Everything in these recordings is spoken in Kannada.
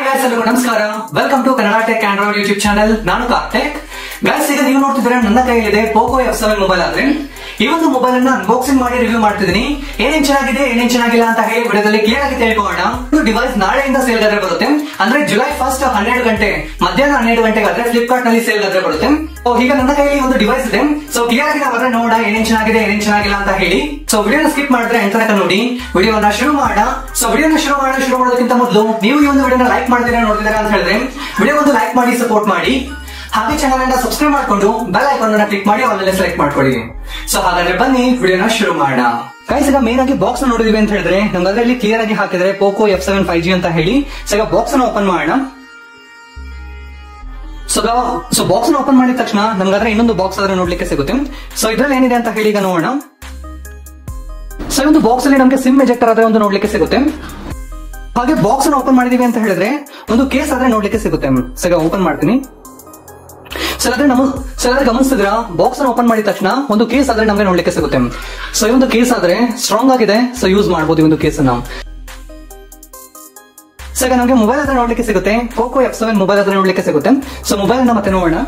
guys, ಎಲ್ಲರಿಗೂ ನಮಸ್ಕಾರ. Welcome to Kannada tech android YouTube channel. ನಾನು ಕಾರ್ತಿಕ್. ಗೈಸ್, ಈಗ ನೀವು ನೋಡ್ತಿದ್ರೆ ನನ್ನ ಕೈಯಲ್ಲಿದೆ ಪೋಕೋ F7 ಮೊಬೈಲ್. ಆದ್ರೆ ಈ ಒಂದು ಮೊಬೈಲ್ ಅನ್ನ ಅನ್ಬಾಕ್ಸಿಂಗ್ ಮಾಡಿ ರಿವ್ಯೂ ಮಾಡ್ತಿದ್ದೀನಿ. ಏನೇನ್ ಚೆನ್ನಾಗಿದೆ ಏನೇನ್ ಚೆನ್ನಾಗಿಲ್ಲ ಅಂತ ಹೇಳಿ ವಿಡಿಯೋದಲ್ಲಿ ಕ್ಲಿಯರ್ ಆಗಿ ತಿಳ್ಕೊಳ್ಳೋಣ. ಇದು ಡಿವೈಸ್ ನಾಳೆಯಿಂದ ಸೇಲ್ ಗಾದ್ರೆ ಬರುತ್ತೆ. ಅಂದ್ರೆ ಜುಲೈ 1 12 ಗಂಟೆ ಮಧ್ಯಾಹ್ನ 12 ಗಂಟೆಗೆ ಆದ್ರೆ ಫ್ಲಿಪ್ಕಾರ್ಟ್ ನಲ್ಲಿ ಸೇಲ್ ಗಾದ್ರೆ ಬರುತ್ತೆ. ಈಗ ನನ್ನ ಕೈಯಲ್ಲಿ ಒಂದು ಡಿವೈಸ್ ಇದೆ. ಸೊ ಕ್ಲಿಯರ್ ಆಗಿ ನಾವು ನೋಡ ಏನೇನ್ ಚೆನ್ನಾಗಿದೆ ಏನೇನ್ ಚೆನ್ನಾಗಿಲ್ಲ ಅಂತ ಹೇಳಿ. ಸೊ ವಿಡಿಯೋನ ಸ್ಕಿಪ್ ಮಾಡಿದ್ರೆ ಎಂತ ತನಕ ನೋಡಿ ವಿಡಿಯೋನ ಶುರು ಮಾಡೋಣ. ಸೊ ವಿಡಿಯೋನ ಶುರು ಮಾಡೋದಕ್ಕಿಂತ ಮೊದಲು ನೀವು ಈ ಒಂದು ವಿಡಿಯೋನ ಲೈಕ್ ಮಾಡ್ತೀರಾ ನೋಡ್ತಿದ್ದೀರಾ ಅಂತ ಹೇಳಿದ್ರೆ ವಿಡಿಯೋ ಒಂದು ಲೈಕ್ ಮಾಡಿ ಸಪೋರ್ಟ್ ಮಾಡಿ. ಹಾಗೆ ಚಾನಲ್ ಅನ್ನ ಸಬ್ಸ್ಕ್ರೈಬ್ ಮಾಡ್ಕೊಂಡು ಬೆಲ್ ಐಕಾನ್ ಅನ್ನ ಕ್ಲಿಕ್ ಮಾಡಿ ಆಲ್ ಸೆಲೆಕ್ಟ್ ಮಾಡ್ಕೊಳ್ಳಿ. ಸೊ ಹಾಗಾದ್ರೆ ಬನ್ನಿ ವಿಡಿಯೋನ ಶುರು ಮಾಡೋಣ. ಗೈಸ್, ಈಗ ಮೇನ್ ಆಗಿ ಬಾಕ್ಸ್ ನೋಡಿದ್ವಿ ಅಂತ ಹೇಳಿದ್ರೆ ನಮ್ಗೆ ಅದರಲ್ಲಿ ಕ್ಲಿಯರ್ ಆಗಿ ಹಾಕಿದ್ರೆ ಪೋಕೋ F7 5G ಅಂತ ಹೇಳಿ. ಸೊ ಈಗ ಬಾಕ್ಸ್ ಅನ್ನ ಓಪನ್ ಮಾಡೋಣ. ಸೊ ಬಾಕ್ಸ್ ನ ಓಪನ್ ಮಾಡಿದ ತಕ್ಷಣ ನಮ್ಗಾದ್ರೆ ಇನ್ನೊಂದು ಬಾಕ್ಸ್ ಆದ್ರೆ ನೋಡ್ಲಿಕ್ಕೆ ಸಿಗುತ್ತೆ. ಸೊ ಇದ್ರಲ್ಲಿ ಏನಿದೆ ಅಂತ ಹೇಳಿ ಈಗ ನೋಡೋಣ. ಸೊ ಈ ಒಂದು ಬಾಕ್ಸ್ ಅಲ್ಲಿ ನಮ್ಗೆ ಸಿಮ್ ಎಜೆಕ್ಟರ್ ಆದ್ರೆ ಒಂದು ನೋಡ್ಲಿಕ್ಕೆ ಸಿಗುತ್ತೆ. ಹಾಗೆ ಬಾಕ್ಸ್ ಅನ್ನ ಓಪನ್ ಮಾಡಿದೀವಿ ಅಂತ ಹೇಳಿದ್ರೆ ಒಂದು ಕೇಸ್ ಆದ್ರೆ ನೋಡ್ಲಿಕ್ಕೆ ಸಿಗುತ್ತೆ. ಸೊ ಈಗ ಓಪನ್ ಮಾಡ್ತೀನಿ. ಸೊ ಅದ್ರ ಗಮನಿಸಿದ್ರ ಬಾಕ್ಸ್ ಅನ್ನು ಓಪನ್ ಮಾಡಿದ ತಕ್ಷಣ ಒಂದು ಕೇಸ್ ಆದ್ರೆ ನಮ್ಗೆ ನೋಡ್ಲಿಕ್ಕೆ ಸಿಗುತ್ತೆ. ಸೊ ಈ ಒಂದು ಕೇಸ್ ಆದ್ರೆ ಸ್ಟ್ರಾಂಗ್ ಆಗಿದೆ. ಸೊ ಯೂಸ್ ಮಾಡಬಹುದು ಈ ಒಂದು ಕೇಸ್ ಅನ್ನ. ಸೊ ಈಗ ನಮ್ಗೆ ಮೊಬೈಲ್ ಆದ್ರೆ ನೋಡ್ಲಿಕ್ಕೆ ಸಿಗುತ್ತೆ. ಪೋಕೋ F7 ಮೊಬೈಲ್ ಆದ್ರೆ ನೋಡ್ಲಿಕ್ಕೆ ಸಿಗುತ್ತೆ. ಸೊ ಮೊಬೈಲ್ ಅನ್ನ ಮತ್ತೆ ನೋಡೋಣ.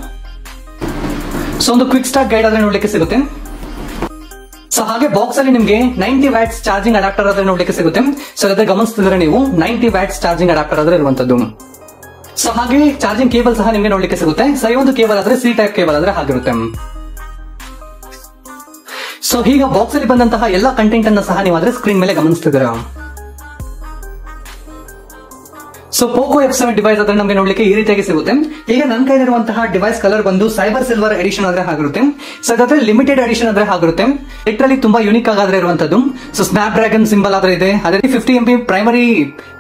ಸೊ ಒಂದು ಕ್ವಿಕ್ ಸ್ಟಾರ್ಟ್ ಗೈಡ್ ಆದ್ರೆ ನೋಡ್ಲಿಕ್ಕೆ ಸಿಗುತ್ತೆ. ಸೊ ಹಾಗೆ ಬಾಕ್ಸ್ ಅಲ್ಲಿ ನಿಮ್ಗೆ 90 ವ್ಯಾಟ್ಸ್ ಚಾರ್ಜಿಂಗ್ ಅಡಾಪ್ಟರ್ ಆದ್ರೆ ನೋಡ್ಲಿಕ್ಕೆ ಸಿಗುತ್ತೆ. ಸೊ ಅದ್ರ ಗಮನಿಸ್ತಿದ್ರೆ ನೀವು 90 ವ್ಯಾಟ್ಸ್ ಚಾರ್ಜಿಂಗ್ ಅಡಾಪ್ಟರ್ ಆದ್ರೆ ಇರುವಂತದ್ದು. ಸೊ ಹಾಗೆ ಚಾರ್ಜಿಂಗ್ ಕೇಬಲ್ ಸಹ ನಿಮ್ಗೆ ನೋಡ್ಲಿಕ್ಕೆ ಸಿಗುತ್ತೆ. ಸೊ ಈ ಒಂದು ಕೇಬಲ್ ಆದ್ರೆ ಸಿ ಟೈಪ್ ಕೇಬಲ್ ಆದ್ರೆ ಆಗಿರುತ್ತೆ. ಸೊ ಈಗ ಬಾಕ್ಸ್ ಅಲ್ಲಿ ಬಂದಂತಹ ಎಲ್ಲಾ ಕಂಟೆಂಟ್ ಅನ್ನ ಸಹ ನೀವು ಆದ್ರೆ ಸ್ಕ್ರೀನ್ ಮೇಲೆ ಗಮನಿಸ್ತಿದ್ದೀರಾ. ಸೊ ಪೋಕೋ F7 ಡಿವೈಸ್ ಆದ್ರೆ ನಮ್ಗೆ ನೋಡ್ಲಿಕ್ಕೆ ಈ ರೀತಿಯಾಗಿ ಸಿಗುತ್ತೆ. ಈಗ ನನ್ನ ಕೈಲಿರುವಂತಹ ಡಿವೈಸ್ ಕಲರ್ ಬಂದು ಸೈಬರ್ ಸಿಲ್ವರ್ ಎಡಿಷನ್ ಆದ್ರೆ ಆಗಿರುತ್ತೆ. ಸೊ ಅದಾದ್ರೆ ಲಿಮಿಟೆಡ್ ಎಡಿಷನ್ ಆದ್ರೆ ಆಗಿರುತ್ತೆ. ಲಿಟರಲಿ ತುಂಬಾ ಯೂನಿಕ್ ಆಗಾದ್ರೆ ಇರುವಂತದ್ದು. ಸೊ ಸ್ನಾಪ್ ಡ್ರ್ಯಾಗನ್ ಸಿಂಬಲ್ ಆದ್ರೆ ಇದೆ. ಅದೇ 50 MP ಪ್ರೈಮರಿ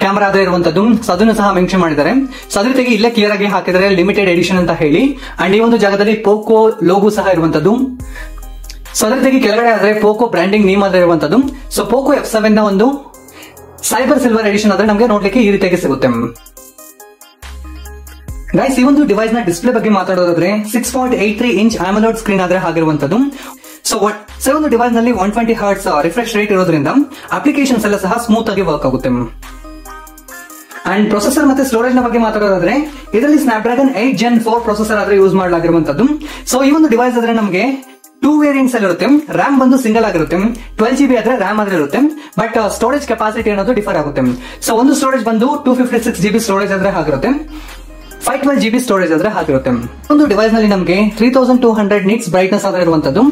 ಕ್ಯಾಮೆರಾ ಆದ್ರೆ ಇರುವಂತದ್ದು. ಸೊ ಅದನ್ನು ಸಹ ಮೆನ್ಷನ್ ಮಾಡಿದ್ದಾರೆ. ಸೊ ಅದ್ರ ಜೊತೆಗೆ ಇಲ್ಲೇ ಕ್ಲಿಯರ್ ಆಗಿ ಹಾಕಿದರೆ ಲಿಮಿಟೆಡ್ ಎಡಿಷನ್ ಅಂತ ಹೇಳಿ. ಅಂಡ್ ಈ ಒಂದು ಜಾಗದಲ್ಲಿ ಪೋಕೋ ಲೋಗೋ ಸಹ ಇರುವಂತದ್ದು. ಸೊ ಅದ್ರ ಜೊತೆಗೆ ಕೆಳಗಡೆ ಆದ್ರೆ ಪೋಕೋ ಬ್ರ್ಯಾಂಡಿಂಗ್ ನೇಮ್ ಆದ್ರೆ ಇರುವಂತದ್ದು. ಸೊ ಪೋಕೋ F7 ನ ಒಂದು ಸೈಬರ್ ಸಿಲ್ವರ್ ಎಡಿಷನ್ ಆದ್ರೆ ನಮ್ಗೆ ನೋಡ್ಲಿಕ್ಕೆ ಈ ರೀತಿಯಾಗಿ ಸಿಗುತ್ತೆ. ಗೈಸ್, ಈ ಒಂದು ಡಿವೈಸ್ ನ ಡಿಸ್ಪ್ಲೇ ಬಗ್ಗೆ ಮಾತಾಡೋದಾದ್ರೆ 6.83 ಇಂಚ್ AMOLED ಸ್ಕ್ರೀನ್ ಆದ್ರೆ ಆಗಿರುವಂತದ್ದು. ಸೊ ಒಂದು ಡಿವೈಸ್ ನಲ್ಲಿ 120 Hz ರಿಫ್ರೆಶ್ ರೇಟ್ ಇರೋದ್ರಿಂದ ಅಪ್ಲಿಕೇಶನ್ಸ್ ಎಲ್ಲ ಸಹ ಸ್ಮೂತ್ ಆಗಿ ವರ್ಕ್ ಆಗುತ್ತೆ. ಅಂಡ್ ಪ್ರೊಸೆಸರ್ ಮತ್ತೆ ಸ್ಟೋರೇಜ್ ನ ಬಗ್ಗೆ ಮಾತಾಡೋದಾದ್ರೆ ಇದರಲ್ಲಿ ಸ್ನಾಪ್ಡ್ರಾಗನ್ 8 Gen 4 ಪ್ರೊಸೆಸರ್ ಆದ್ರೆ ಯೂಸ್ ಮಾಡಲಾಗಿರುವಂತದ್ದು. ಸೊ ಈ ಒಂದು ಡಿವೈಸ್ ಆದ್ರೆ ನಮಗೆ 2 ವೇರಿಯಂಟ್ಸ್ ಅಲ್ಲಿ ಇರುತ್ತೆ. ರ್ಯಾಮ್ ಬಂದು ಸಿಂಗಲ್ ಆಗಿರುತ್ತೆ. 12 GB ಆದ್ರೆ ರ್ಯಾಮ್ ಆದ್ರೆ ಇರುತ್ತೆ. ಬಟ್ ಸ್ಟೋರೇಜ್ ಕೆಪಾಸಿಟಿ ಅನ್ನೋದು ಡಿಫರ್ ಆಗುತ್ತೆ. ಸೊ ಒಂದು ಸ್ಟೋರೇಜ್ ಬಂದು 256 GB ಸ್ಟೋರೇಜ್ ಆದ್ರೆ ಆಗಿರುತ್ತೆ. 512 GB ಸ್ಟೋರೇಜ್ ಆದ್ರೆ ಆಗಿರುತ್ತೆ. ಒಂದು ಡಿವೈಸ್ ನಲ್ಲಿ ನಮಗೆ 3200 ನಿಟ್ಸ್ ಬ್ರೈಟ್ನೆಸ್ ಆದ್ರೆ ಇರುವಂತದ್ದು.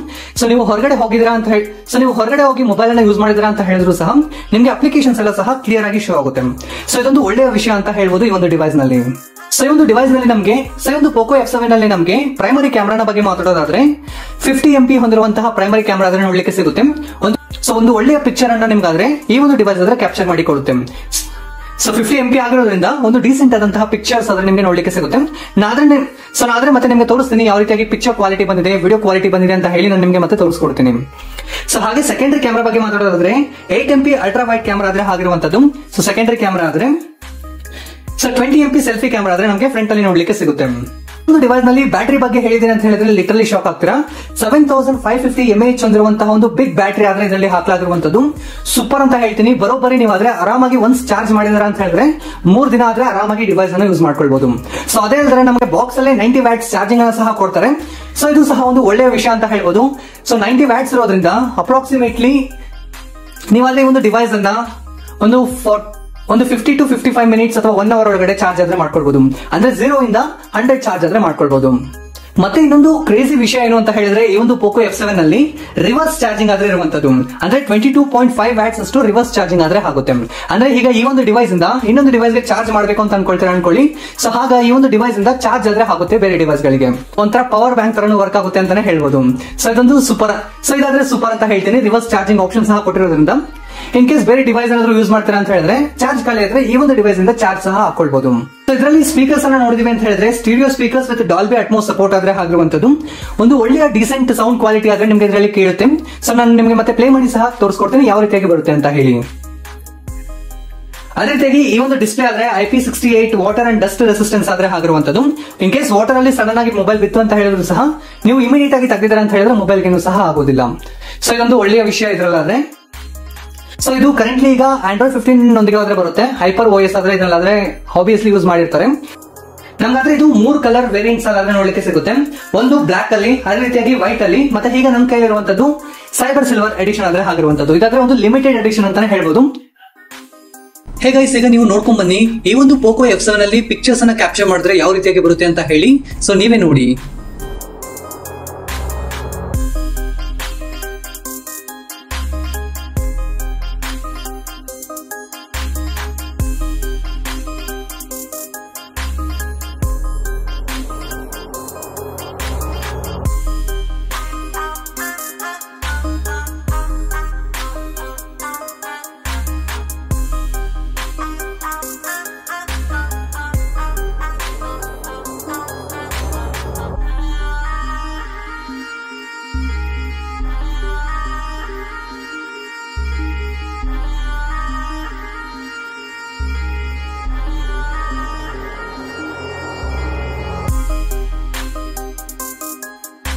ಸೊ ನೀವು ಹೊರಗಡೆ ಹೋಗಿದ್ರಾ ಅಂತ ಹೇಳಿ ನೀವು ಹೊರಗಡೆ ಹೋಗಿ ಮೊಬೈಲ್ ಅನ್ನ ಯೂಸ್ ಮಾಡಿದ್ರಾ ಅಂತ ಹೇಳಿದ್ರು ಸಹ ನಿಮ್ಗೆ ಅಪ್ಲಿಕೇಶನ್ಸ್ ಎಲ್ಲ ಸಹ ಕ್ಲಿಯರ್ ಆಗಿ ಶೋ ಆಗುತ್ತೆ. ಸೊ ಇದೊಂದು ಒಳ್ಳೆಯ ವಿಷಯ ಅಂತ ಹೇಳ್ಬೋದು ಈ ಒಂದು ಡಿವೈಸ್ ನಲ್ಲಿ. ಸೊ ಈ ಒಂದು ಡಿವೈಸ್ ನಲ್ಲಿ ನಮಗೆ ಒಂದು ಪೋಕೋ F7 ನಲ್ಲಿ ನಮಗೆ ಪ್ರೈಮರಿ ಕ್ಯಾಮೆರಾನ ಬಗ್ಗೆ ಮಾತಾಡೋದಾದ್ರೆ 50 MP ಹೊಂದಿರುವಂತಹ ಪ್ರೈಮರಿ ಕ್ಯಾಮೆರಾ ಆದ್ರೆ ನೋಡ್ಲಿಕ್ಕೆ ಸಿಗುತ್ತೆ. ಒಂದು ಒಳ್ಳೆಯ ಪಿಕ್ಚರ್ ಅನ್ನ ನಿಮ್ಗಾದ್ರೆ ಈ ಒಂದು ಡಿವೈಸ್ ಆದ್ರೆ ಕ್ಯಾಪ್ಚರ್ ಮಾಡಿ ಕೊಡುತ್ತೆ. ಸೊ 50 MP ಆಗಿರೋದ್ರಿಂದ ಒಂದು ಡೀಸೆಂಟ್ ಆದಂತಹ ಪಿಕ್ಚರ್ಸ್ ಆದ್ರೆ ನಿಮ್ಗೆ ನೋಡ್ಲಿಕ್ಕೆ ಸಿಗುತ್ತೆ. ನಾದ್ರೆ ಮತ್ತೆ ನಿಮ್ಗೆ ತೋರಿಸ್ತೀನಿ ಯಾವ ರೀತಿಯಾಗಿ ಪಿಕ್ಚರ್ ಕ್ವಾಲಿಟಿ ಬಂದಿದೆ, ವಿಡಿಯೋ ಕ್ವಾಲಿಟಿ ಬಂದಿದೆ ಅಂತ ಹೇಳಿ ನಾನು ನಿಮ್ಗೆ ಮತ್ತೆ ತೋರಿಸ್ಕೊಡ್ತೀನಿ. ಸೊ ಹಾಗೆ ಸೆಕೆಂಡರಿ ಕ್ಯಾಮೆರಾ ಬಗ್ಗೆ ಮಾತಾಡೋದಾದ್ರೆ 8 MP ಅಲ್ಟ್ರಾ ವೈಡ್ ಕ್ಯಾಮೆರಾ ಆದ್ರೆ ಆಗಿರುವಂತದ್ದು. ಸೊ ಸೆಕೆಂಡರಿ ಕ್ಯಾಮೆರಾ ಆದ್ರೆ 20 MP ಸೆಲ್ಫಿ ಕ್ಯಾಮೆರಾ ಆದ್ರೆ ನಮಗೆ ಫ್ರಂಟ್ ಅಲ್ಲಿ ನೋಡ್ಲಿಕ್ಕೆ ಸಿಗುತ್ತೆ. ಒಂದು ಡಿವೈಸ್ ನಲ್ಲಿ ಬ್ಯಾಟರಿ ಬಗ್ಗೆ ಹೇಳಿದೀನಿ ಅಂತ ಹೇಳಿದ್ರೆ ಲಿಟರಲಿ ಶಾಕ್ ಆಗ್ತೀರಾ. 7550 mAh ಹೊಂದಿರುವಂತಹ ಒಂದು ಬಿಗ್ ಬ್ಯಾಟರಿ ಆದ್ರೆ ಇದರಲ್ಲಿ ಹಾಕಲಾಗಿರುವಂತದ್ದು. ಸೂಪರ್ ಅಂತ ಹೇಳ್ತೀನಿ. ಬರೋಬ್ಬರಿ ನೀವು ಆದ್ರೆ ಆರಾಮಾಗಿ ಒನ್ಸ್ ಚಾರ್ಜ್ ಮಾಡಿದಾರ ಅಂತ ಹೇಳಿದ್ರೆ 3 ದಿನ ಆದ್ರೆ ಆರಾಮಾಗಿ ಡಿವೈಸ್ ಅನ್ನು ಯೂಸ್ ಮಾಡ್ಕೊಳ್ಬಹುದು. ಸೊ ಅದೇ ಹೇಳಿದ್ರೆ ನಮಗೆ ಬಾಕ್ಸ್ ಅಲ್ಲಿ 90 ವ್ಯಾಟ್ಸ್ ಚಾರ್ಜಿಂಗ್ ಅನ್ನು ಸಹ ಕೊಡ್ತಾರೆ. ಸೊ ಇದು ಸಹ ಒಂದು ಒಳ್ಳೆಯ ವಿಷಯ ಅಂತ ಹೇಳ್ಬೋದು. ಸೊ 90 ವ್ಯಾಟ್ಸ್ ಇರೋದ್ರಿಂದ ಅಪ್ರಾಕ್ಸಿಮೇಟ್ಲಿ ನೀವು ಅಲ್ಲಿ ಒಂದು ಡಿವೈಸ್ ಅನ್ನ ಒಂದು 50 to 55 ಮಿನಿಟ್ಸ್ ಅಥವಾ 1 ಅವರ್ ಒಳಗಡೆ ಚಾರ್ಜ್ ಆದ್ರೆ ಮಾಡ್ಕೊಳ್ಬಹುದು. ಅಂದ್ರೆ 0 ಇಂದ 100 ಚಾರ್ಜ್ ಆದ್ರೆ ಮಾಡ್ಕೊಳ್ಬಹುದು. ಮತ್ತೆ ಇನ್ನೊಂದು ಕ್ರೇಜಿ ವಿಷಯ ಏನು ಅಂತ ಹೇಳಿದ್ರೆ ಈ ಒಂದು ಪೋಕೋ F7 ನಲ್ಲಿ ರಿವರ್ಸ್ ಚಾರ್ಜಿಂಗ್ ಆದ್ರೆ ಇರುವಂತದ್ದು. ಅಂದ್ರೆ 22.5 ವ್ಯಾಟ್ಸ್ ಅಷ್ಟು ರಿವರ್ಸ್ ಚಾರ್ಜಿಂಗ್ ಆದ್ರೆ ಆಗುತ್ತೆ. ಅಂದ್ರೆ ಈಗ ಈ ಒಂದು ಡಿವೈಸ್ ಇಂದ ಇನ್ನೊಂದು ಡಿವೈಸ್ ಗೆ ಚಾರ್ಜ್ ಮಾಡಬೇಕು ಅಂತ ಅನ್ಕೊಳ್ಳಿ. ಸೊ ಹಾಗ ಈ ಒಂದು ಡಿವೈಸ್ ಇಂದ ಚಾರ್ಜ್ ಆದ್ರೆ ಆಗುತ್ತೆ ಬೇರೆ ಡಿವೈಸ್ ಗಳಿಗೆ. ಒಂಥರ ಪವರ್ ಬ್ಯಾಂಕ್ ತರನು ವರ್ಕ್ ಆಗುತ್ತೆ ಅಂತಾನೆ ಹೇಳ್ಬೋದು. ಸೊ ಇದೊಂದು ಸೂಪರ್. ಸೊ ಇದಾದ್ರೆ ಸೂಪರ್ ಅಂತ ಹೇಳ್ತೀನಿ. ರಿವರ್ಸ್ ಚಾರ್ಜಿಂಗ್ ಆಪ್ಷನ್ ಸಹ ಕೊಟ್ಟಿರೋದ್ರಿಂದ ಇನ್ ಕೇಸ್ ಬೇರೆ ಡಿವೈಸ್ ಏನಾದ್ರು ಯೂಸ್ ಮಾಡ್ತೀರಾ ಅಂತ ಹೇಳಿದ್ರೆ ಚಾರ್ಜ್ ಖಾಲಿ ಆದ್ರೆ ಈ ಒಂದು ಡಿವೈಸ್ ಇಂದ ಚಾರ್ಜ್ ಸಹ ಹಾಕೊಳ್ಬಹುದು. ಇದರಲ್ಲಿ ಸ್ಪೀಕರ್ಸ್ ಅನ್ನ ನೋಡಿದ್ವಿ ಅಂತ ಹೇಳಿದ್ರೆ stereo speakers with Dolby Atmos support ಆದ್ರೆ ಆಗಿರುವಂತದ್ದು. ಒಂದು ಒಳ್ಳೆಯ ಡಿಸೆಂಟ್ ಸೌಂಡ್ ಕ್ವಾಲಿಟಿ ಆದ್ರೆ ನಿಮ್ಗೆ ಇದರಲ್ಲಿ ಕೇಳುತ್ತೆ. ಸೊ ನಾನು ನಿಮ್ಗೆ ಮತ್ತೆ ಪ್ಲೇ ಮಾಡಿ ಸಹ ತೋರಿಸ್ಕೊಡ್ತೀನಿ ಯಾವ ರೀತಿಯಾಗಿ ಬರುತ್ತೆ ಅಂತ ಹೇಳಿ. ಅದೇ ರೀತಿಯಾಗಿ ಈ ಒಂದು ಡಿಸ್ಪ್ಲೇ ಆದ್ರೆ IP68 water and dust resistance ಆದ್ರೆ ಆಗಿರುವಂತದ್ದು. ಇನ್ ಕೇಸ್ ವಾಟರ್ ಅಲ್ಲಿ ಸಡನ್ ಆಗಿ ಮೊಬೈಲ್ ಬಿತ್ತು ಅಂತ ಹೇಳಿದ್ರು ಸಹ ನೀವು ಇಮಿಡಿಯೇಟ್ ಆಗಿ ತೆಗೆದಿದ್ದಾರೆ ಅಂತ ಹೇಳಿದ್ರೆ ಮೊಬೈಲ್ ಗೆ ಸಹ ಆಗೋದಿಲ್ಲ. ಸೊ ಇದೊಂದು ಒಳ್ಳೆಯ ವಿಷಯ ಇದ್ರಲ್ಲಾದ್ರೆ. ಸೊ ಇದು ಕರೆಂಟ್ಲಿ ಈಗ Android 15 ನೊಂದಿಗೆ ಆದ್ರೆ ಬರುತ್ತೆ. ಹೈಪರ್ OS ಆದ್ರೆ ಇದನ್ನಾದ್ರೆ ಆಬ್ವಿಯಸ್ಲಿ ಯೂಸ್ ಮಾಡಿರ್ತಾರೆ. ನಮ್ಗಾದ್ರೆ ಇದು 3 ಕಲರ್ ವೇರಿಯಂಟ್ಸ್ ಆದ್ರೆ ನೋಡ್ಲಿಕ್ಕೆ ಸಿಗುತ್ತೆ. ಒಂದು ಬ್ಲಾಕ್ ಅಲ್ಲಿ, ಅದೇ ರೀತಿಯಾಗಿ ವೈಟ್ ಅಲ್ಲಿ, ಮತ್ತೆ ಈಗ ನಮ್ ಕೈಲಿರುವಂತದ್ದು ಸೈಬರ್ ಸಿಲ್ವರ್ ಎಡಿಷನ್ ಆದ್ರೆ ಆಗಿರುವಂತದ್ದು. ಇದಾದ್ರೆ ಒಂದು ಲಿಮಿಟೆಡ್ ಎಡಿಷನ್ ಅಂತಾನೆ ಹೇಳ್ಬೋದು. ಹೇ ಗೈಸ್, ಈಗ ನೀವು ನೋಡ್ಕೊಂಡ್ ಬನ್ನಿ ಈ ಒಂದು ಪೋಕೋ F7 ಅಲ್ಲಿ ಪಿಕ್ಚರ್ಸ್ ಅನ್ನ ಕ್ಯಾಪ್ಚರ್ ಮಾಡಿದ್ರೆ ಯಾವ ರೀತಿಯಾಗಿ ಬರುತ್ತೆ ಅಂತ ಹೇಳಿ. ಸೊ ನೀವೇ ನೋಡಿ.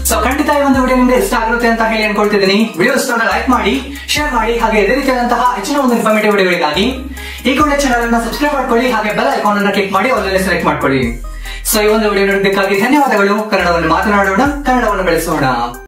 ಸೊ ಖಂಡಿತ ಈ ಒಂದು ವಿಡಿಯೋ ನಿಮ್ಗೆ ಇಷ್ಟ ಆಗಿರುತ್ತೆ ಅಂತ ಹೇಳಿ ಅನ್ಕೊಳ್ತಿದ್ದೀನಿ. ವಿಡಿಯೋ ಇಷ್ಟ ಲೈಕ್ ಮಾಡಿ, ಶೇರ್ ಮಾಡಿ, ಹಾಗೆ ಇದೇ ರೀತಿಯಾದಂತಹ ಹೆಚ್ಚಿನ ಒಂದು ಇನ್ಫಾರ್ಮೇಟಿವ್ ವಿಡಿಯೋಗಳಿಗಾಗಿ ಈ ಕೂಡಲೇ ಚಾನಲ್ ಅನ್ನ ಸಬ್ಸ್ಕ್ರೈಬ್ ಮಾಡ್ಕೊಳ್ಳಿ, ಹಾಗೆ ಬೆಲ್ ಐಕಾನ್ ಅನ್ನ ಕ್ಲಿಕ್ ಮಾಡಿ ಆಲ್ ಸೆಲೆಕ್ಟ್ ಮಾಡ್ಕೊಳ್ಳಿ. ಸೊ ಈ ಒಂದು ವಿಡಿಯೋ ನೋಡೋದಕ್ಕಾಗಿ ಧನ್ಯವಾದಗಳು. ಕನ್ನಡವನ್ನು ಮಾತನಾಡೋಣ, ಕನ್ನಡವನ್ನು ಬೆಳೆಸೋಣ.